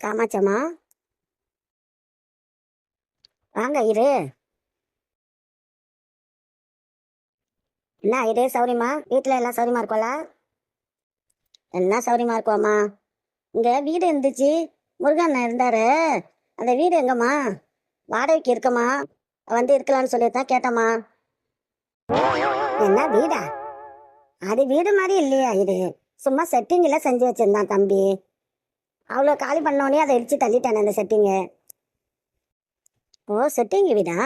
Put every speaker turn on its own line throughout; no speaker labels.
காமாட்சம்மா, வாங்க இரு. என்ன இரு, சௌரியமா? வீட்டில் எல்லாம் சௌரியமா இருக்கோல? எல்லாம் சௌரியமா இருக்கோம்மா. இங்கே வீடு இருந்துச்சு, முருகன் இருந்தாரு. அந்த வீடு எங்கம்மா? வாடகைக்கு இருக்கம்மா. வந்து இருக்கலாம்னு சொல்லி தான் கேட்டம்மா. என்ன வீடா? அது வீடு மாதிரி இல்லையா இது? சும்மா செட்டிங்கில் செஞ்சு வச்சிருந்தான் தம்பி. அவ்வளோ காலி பண்ணோடனே அதை இடிச்சு தள்ளிட்டானே அந்த செட்டிங்கு. ஓ, செட்டிங்கு வீடா?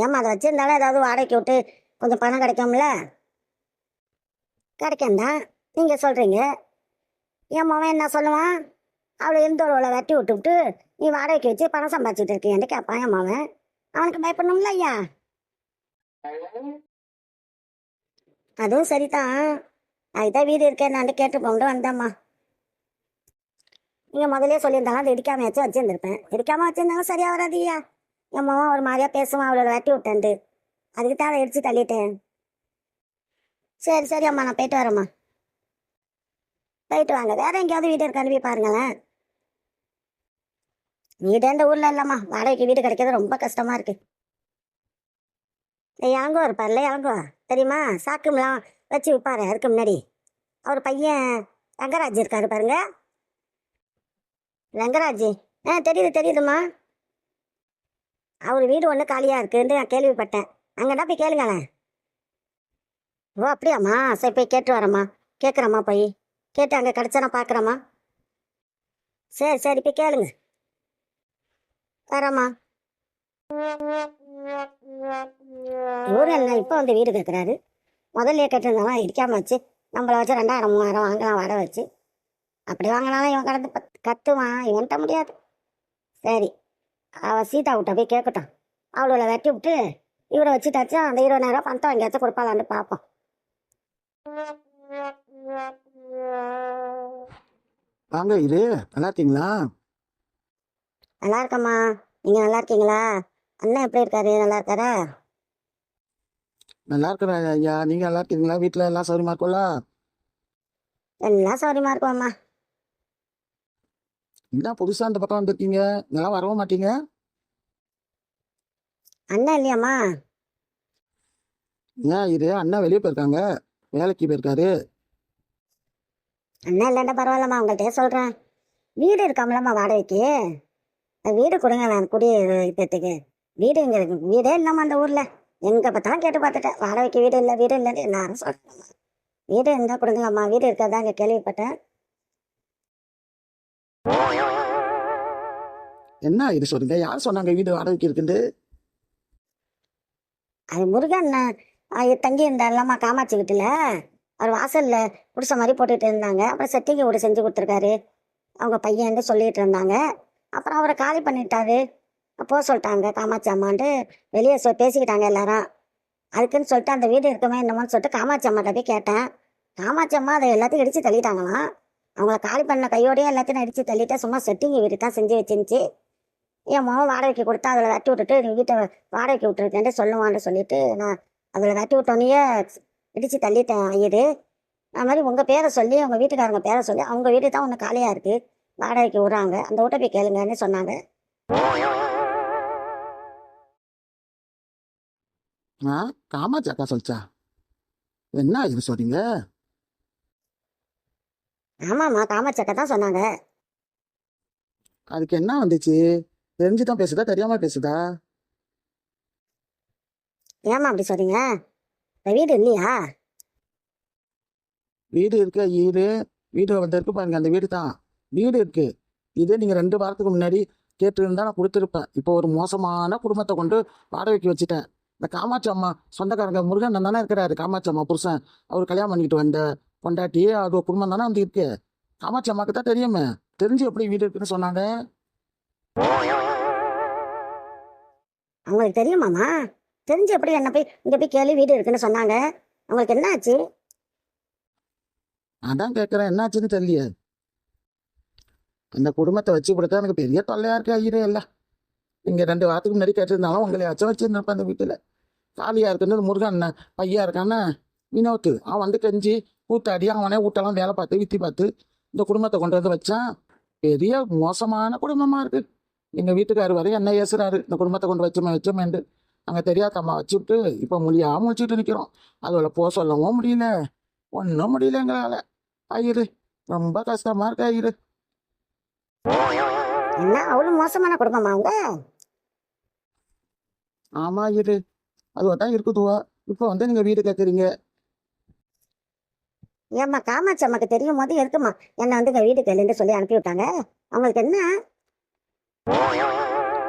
ஏம்மா அதை வச்சிருந்தாலும் ஏதாவது வாடகைக்கு விட்டு கொஞ்சம் பணம் கிடைக்கும்ல? கிடைக்கும் தான் நீங்கள் சொல்கிறீங்க. என் மவன் என்ன சொல்லுவான்? அவளை இருந்தோட வெட்டி விட்டுவிட்டு நீ வாடகைக்கு வச்சு பணம் சம்பாதிச்சுட்டு இருக்கேன்ட்டு கேட்பான் என் மவன். அவனுக்கு பயப்படணும்ல ஐயா. அதுவும் சரிதான். அதுதான் வீடு இருக்கேன்னாண்டு கேட்டு போண்டு வந்தேம்மா. நீங்கள் முதலே சொல்லியிருந்தாலும் அதை இடிக்காமையாச்சும் வச்சுருந்துருப்பேன். இடிக்காமல் வச்சுருந்தாலும் சரியாக வராது ஐயா. என் மவன் ஒரு மாதிரியா பேசுவான், அவளோட வெட்டி விட்டேன்ட்டு. அதுக்கு தான் அதை இடிச்சு தள்ளிட்டேன். சரி சரி அம்மா, நான் போயிட்டு வரேம்மா. போயிட்டு வாங்க. வேற எங்கேயாவது வீடு இருக்க அனுப்பி பாருங்களேன். வீடு இந்த ஊரில் இல்லைம்மா, வாடகைக்கு வீடு கிடைக்கிறது ரொம்ப கஷ்டமாக இருக்கு. இளங்கோ இருப்பார்ல, இளங்கோ தெரியுமா? சாக்குமெலாம் வச்சு விற்பாரு. அதுக்கு முன்னாடி அவர் பையன் ரங்கராஜ் இருக்காரு பாருங்க. ரங்கராஜ் தெரியுது தெரியுதுமா. அவர் வீடு ஒன்று காலியாக இருக்குன்னு நான் கேள்விப்பட்டேன். அங்கேதான் போய் கேளுங்களேன். ஓ அப்படியாம்மா? சரி போய் கேட்டு வரேம்மா. கேட்குறேம்மா, போய் கேட்டு அங்கே கிடச்சா நான் பார்க்குறேம்மா. சரி சரி போய் கேளுங்க. வரேம்மா. இவரு என்ன இப்போ வந்து வீடு கேட்குறாரு? முதல்ல கேட்டிருந்தாலும் இடிக்காம வச்சு நம்மளை வச்சு 2000 3000 வாங்கலாம் வாடகை வச்சு. அப்படி வாங்கினாலும் இவன் கடந்து கத்துவான். இவன்ட்ட முடியாது. சரி, அவள் சீதா விட்ட போய் கேட்கட்டும். அவளோட வெட்டி விட்டு இவரை வச்சுட்டாச்சும் அந்த 20,000 பணத்தை வாங்கியாச்சும் கொடுப்பாளான்னு பார்ப்போம்.
வாங்க இது. நல்லா இருக்கீங்களா?
நல்லா இருக்கம்மா. நீங்கள் நல்லா இருக்கீங்களா? அண்ணன் எப்படி இருக்காரு? நல்லா இருக்காரா?
நல்லா இருக்கிறேன் ஐயா. நீங்க நல்லா இருக்கீங்களா? வீட்டுல எல்லாம் சௌரியமா இருக்கும்ல?
எல்லாம் சௌரியமா இருக்கும்மா.
என்ன புதுசா இந்த பக்கம் வந்திருக்கீங்க? இதெல்லாம் வரவும் மாட்டீங்க.
அண்ணன் இல்லையாம்மா?
ஏன் இது? அண்ணா வெளியே போயிருக்காங்க, வேலைக்கு போயிருக்காரு.
அண்ணன் இல்லைன்னா பரவாயில்லம்மா, உங்கள்கிட்ட சொல்கிறேன். வீடு இருக்காமலம்மா வாடகைக்கு. வீடு கொடுங்க, நான் இப்போத்துக்கு வீடு இங்கே இருக்கு. வீடே இல்லாமல் அந்த ஊரில் எங்கே பார்த்தாலும் கேட்டு பார்த்துட்டேன். வாடகைக்கு வீடு இல்லை வீடு இல்லைன்னு எல்லாரும் சொல்கிறேம்மா. வீடு இருந்தால் கொடுங்களாம்மா. வீடு இருக்கிறதா இங்கே கேள்விப்பட்டேன்.
என்ன இது சொல்றீங்க? யார் சொன்னாங்க வீடு வாடகைக்கு இருக்குன்னு?
அது முருகன் தங்கி இருந்தாருலம்மா காமாட்சி வீட்டில். அவர் வாசலில் குடிசை மாதிரி போட்டுட்டு இருந்தாங்க. அப்புறம் செட்டிங்க வீடு செஞ்சு கொடுத்துருக்காரு அவங்க பையன்ட்டு சொல்லிட்டு இருந்தாங்க. அப்புறம் அவரை காலி பண்ணிட்டாரு. போக சொல்லிட்டாங்க காமாட்சி அம்மான்ட்டு. வெளியே பேசிக்கிட்டாங்க எல்லாரும். அதுக்குன்னு சொல்லிட்டு அந்த வீடு இருக்குமே என்னமோன்னு சொல்லிட்டு காமாட்சி அம்மாட்ட போய் கேட்டேன். காமாட்சி அம்மா அதை எல்லாத்தையும் இடித்து தள்ளிட்டாங்களாம். அவங்கள காலி பண்ண கையோடையே எல்லாத்தையும் நான் இடித்து தள்ளிட்டேன். சும்மா செட்டிங் வீடு தான் செஞ்சு வச்சிருந்துச்சு. என் மகன் வாடகைக்கு கொடுத்தா அதில் வெட்டி விட்டுட்டு நீ வீட்டை வாடகைக்கு விட்டுருக்கேன்ட்டு சொல்லுவான்னு சொல்லிட்டு நான் அதில் வெட்டி விட்டோன்னே இடித்து தள்ளிட்டேன் ஐயரு. அது மாதிரி உங்கள் பேரை சொல்லி உங்கள் வீட்டுக்காரங்க பேரை சொல்லி அவங்க வீடு தான் ஒன்று காலியாக இருக்குது, வாடகைக்கு விட்றாங்க, அந்த வீட்டை போய் கேளுங்கன்னு சொன்னாங்க.
காமாட்சி அக்கா சொல்லிச்சா? என்ன இது சொல்றீங்க?
ஆமாம்மா, காமாட்சக்கா தான் சொன்னாங்க.
அதுக்கு என்ன வந்துச்சு? தெரிஞ்சுதான் பேசுதா தெரியாம பேசுதா?
ஏம்மா அப்படி சொல்றீங்க? இந்த வீடு இல்லையா?
வீடு இருக்கு. வீடு வந்து இருக்கு பாருங்க, அந்த வீடு தான். வீடு இருக்கு. இதே நீங்க 2 வாரத்துக்கு முன்னாடி கேட்டு இருந்தா நான் கொடுத்துருப்பேன். இப்போ ஒரு மோசமான குடும்பத்தை கொண்டு வாடகைக்கு வச்சுட்டேன். இந்த காமாட்சி அம்மா சொந்தக்காரங்க முருகன் தானே இருக்கிறாரு, காமாட்சி அம்மா புருஷன். அவர் கல்யாணம் பண்ணிக்கிட்டு வந்த பொண்டாட்டி அது ஒரு குடும்பம் தானே வந்து இருக்கு. காமாட்சி அம்மாக்கு தான் தெரியுமே. தெரிஞ்சு எப்படி வீடு இருக்குன்னு சொன்னாங்க?
அவங்களுக்கு தெரியுமாம்மா? தெரிஞ்சு எப்படி என்ன போய் இங்கே போய் கேள்வி வீடு இருக்குன்னு சொன்னாங்க? அவங்களுக்கு என்ன ஆச்சு?
அதான் கேட்குறேன், என்னாச்சுன்னு தெரியலையே. அந்த குடும்பத்தை வச்சு கொடுத்தா எனக்கு பெரிய தொல்லையா இருக்கு ஐயரே. இல்லை, இங்கே 2 வாரத்துக்கு முன்னாடி கேட்டிருந்தாலும் உங்களையாச்சும் வச்சுருந்தப்ப அந்த வீட்டில் காலியாக இருக்குன்னு முருகன் பையா இருக்கான்னு வினோத்து அவன் வந்து கெஞ்சி கூத்தாடி அவனே வீட்டெல்லாம் வேலை பார்த்து வித்தி பார்த்து இந்த குடும்பத்தை கொண்டு வந்து வச்சான். பெரிய மோசமான குடும்பமா இருக்கு. எங்க வீட்டுக்காரு வரை என்ன ஏசுறாரு, இந்த குடும்பத்தை கொண்டு வச்சோமேண்டு. அங்க தெரியாதம்மா வச்சுட்டு இப்ப மொழியா முடிச்சுட்டு நிக்கிறோம். அதோட போ சொல்லவும் முடியல, ஒன்றும் முடியல எங்களால. ஐயரு, ரொம்ப கஷ்டமா இருக்கு ஐயரு.
என்ன அவ்வளவு மோசமான குடும்பமா அவங்க?
ஆமா ஐயரு, அதுவா தான் இருக்குதுவா. இப்போ வந்து நீங்க வீடு கேட்குறீங்க.
ஏம்மா காமாட்சி அம்மாக்கு தெரியும் போது எதுக்குமா என்னை வந்து இங்க வீடு கேளுன்னு சொல்லி அனுப்பி விட்டாங்க? அவங்களுக்கு என்ன?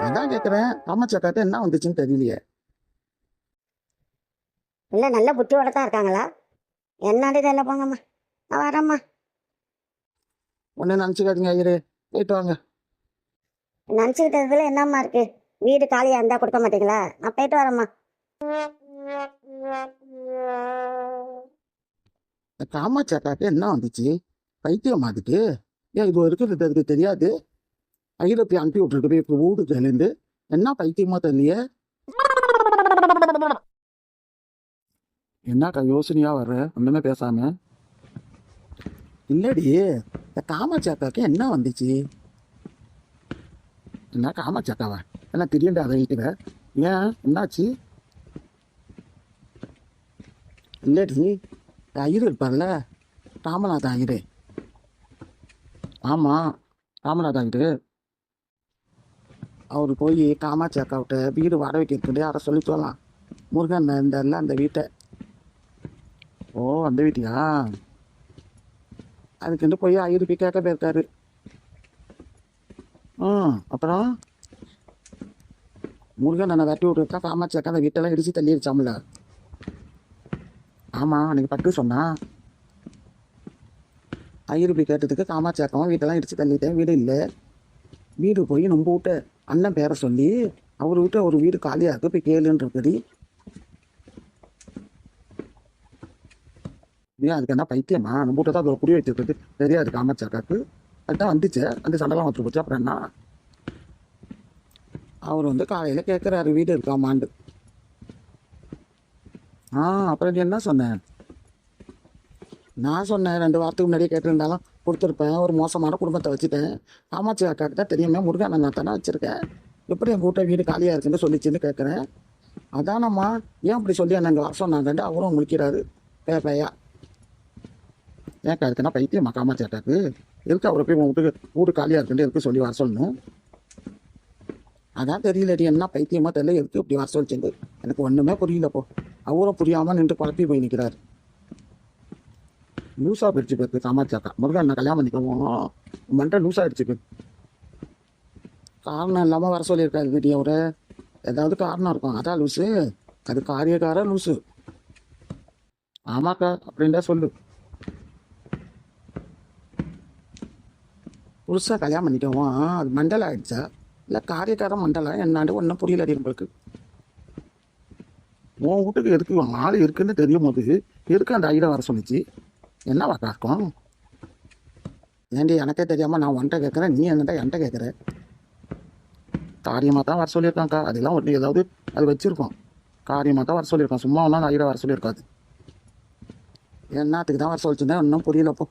அதான் கேட்குறேன், காமாட்சியாக்காட்ட என்ன வந்துச்சுன்னு தெரியலையே.
இல்ல நல்ல புத்தியோட தான் இருக்காங்களா? என்னடி தெரியல, போங்கம்மா, நான் வரேம்மா.
ஒன்று நினச்சிக்காதீங்க ஐயரு, போயிட்டு வாங்க.
நினச்சிக்கிட்டதுல என்னம்மா இருக்கு? வீடு காலியா இருந்தா கொடுக்க மாட்டீங்களா? நான் போயிட்டு வரேம்மா.
இந்த காமாட்சியாக்காட்ட என்ன வந்துச்சு? பைத்தியம் அதுக்கு. ஏன் இது இருக்கிறது அதுக்கு தெரியாது? ஐயரை போய் அனுப்பி விட்டுருக்கு இப்போ வீடு கேளுந்து. என்ன பைத்தியமோ தெரியலையே. என்னக்கா யோசனையா வர்ற, ஒன்றுமே பேசாம? இல்லடி, இந்த காமாட்சி அக்காவுக்கு என்ன வந்துச்சு? என்ன காமாட்சி அக்காவா? என்ன திடீர்னு அதை வீட்டுல ஏன் என்னாச்சு? இல்லடி, இந்த ஐயர் இருப்பார்ல, ராமநாத ஐயரு. ஆமாம், ராமநாத ஐயரு. அவர் போய் காமாட்சி அக்காவிட்ட வீடு வாடகைக்கு இருக்குது, அதை சொல்லி சொல்லலாம். முருகன் இருந்தார்ல அந்த வீட்டை. ஓ, அந்த வீட்டையா? அதுக்குன்னு போய் ஐயரு போய் கேட்க போயிருக்காரு. அப்புறம் முருகன் என்னை வெட்டி விட்டுருக்கா, காமாட்சி அக்கா அந்த வீட்டெல்லாம் இடிச்சு தள்ளிடுச்சாமல. ஆமாம், அன்னைக்கு பட்டு சொன்னா. ஐயரு போய் கேட்டதுக்கு காமாட்சி அக்காவும் வீட்டெல்லாம் இடிச்சு தள்ளிட்டேன், வீடு இல்லை. வீடு போய் நம்ம வீட்டை அண்ணன் பேரை சொல்லி அவர் விட்டு ஒரு வீடு காலியாக இருக்கு, போய் கேளுன்னு இருக்குது. ஏன் அதுக்கு என்ன பைத்தியமா? நம்ம வீட்டை தான் அதை புரிய வச்சிருக்கு, தெரியாது காமாட்சி அக்காவுக்கு. அதுதான் வந்துச்சு, அந்த சண்டைலாம் வச்சு போச்சு. அப்புறம் என்ன? அவர் வந்து காலையில் கேட்குறாரு வீடு இருக்காமாண்டு. அப்புறம் நீ என்ன சொன்னேன்? நான் சொன்னேன் 2 வாரத்துக்கு முன்னாடியே கேட்டிருந்தாலும் கொடுத்துருப்பேன், ஒரு மோசமான குடும்பத்தை வச்சுட்டேன். காமாட்சி அக்காவுக்கு தான் தெரியுமே, முருகன் நான் தானே வச்சுருக்கேன், எப்படி என் வீட்டை வீடு காலியாக இருக்குன்னு சொல்லிச்சுன்னு கேட்குறேன். அதானம்மா, ஏன் அப்படி சொல்லி என்ன இங்கே வர சொன்னாங்கன்ட்டு அவரும் முழிக்கிறாரு பேப்பையா. ஏன் இருக்குன்னா பைத்தியம்மா காமாட்சி அக்காவுக்கு? எதுக்கு அவரை போய் உன் வீட்டுக்கு வீடு காலியாக இருக்குன்னு எதுக்கு சொல்லி வர சொல்லணும்? அதான் தெரியலடி, என்ன பைத்தியமா தெரியல, எதுக்கு இப்படி வர சொல்லிச்சுட்டு எனக்கு ஒன்றுமே புரியலப்போ. அவரும் புரியாமல் நின்று குழப்பி போய் நிற்கிறாரு. லூஸாக பிடிச்சி போயிருக்கு காமாட்சி அக்கா. முருகன் நான் கல்யாணம் பண்ணிக்குவோம், மண்டை லூஸாக அடிச்சுக்கு. காரணம் இல்லாமல் வர சொல்லியிருக்காரு திடீர் அவரை. ஏதாவது காரணம் இருக்கும், அதான் லூஸு. அது காரியக்கார லூஸு. ஆமாக்கா, அப்படின்டா சொல்லு. புதுசாக கல்யாணம் பண்ணிக்குவோம், அது மண்டலம் ஆயிடுச்சா இல்லை காரியக்கார மண்டலம் என்னாண்டு ஒன்றும் புரியலடி உங்களுக்கு. உன் வீட்டுக்கு எதுக்கு ஆள் இருக்குன்னு தெரியும் போது எதுக்கு அந்த ஐடியா வர சொல்லிச்சு? என்ன வாக்கா இருக்கும்? ஏண்டி எனக்கே தெரியாமல் நான் உன்ட்ட கேட்குறேன், நீ என்னட்ட என்கிட்ட கேட்குற? காரியமாக தான் வர சொல்லியிருக்காங்க்கா, அதெல்லாம் ஒன்று ஏதாவது அது வச்சுருக்கோம். காரியமாக தான் வர சொல்லியிருக்கோம், சும்மா ஒன்றும் அந்த ஐடியா வர சொல்லியிருக்காது. என்னத்துக்கு தான் வர சொல்லிச்சுன்னா இன்னும் புரியலப்போ.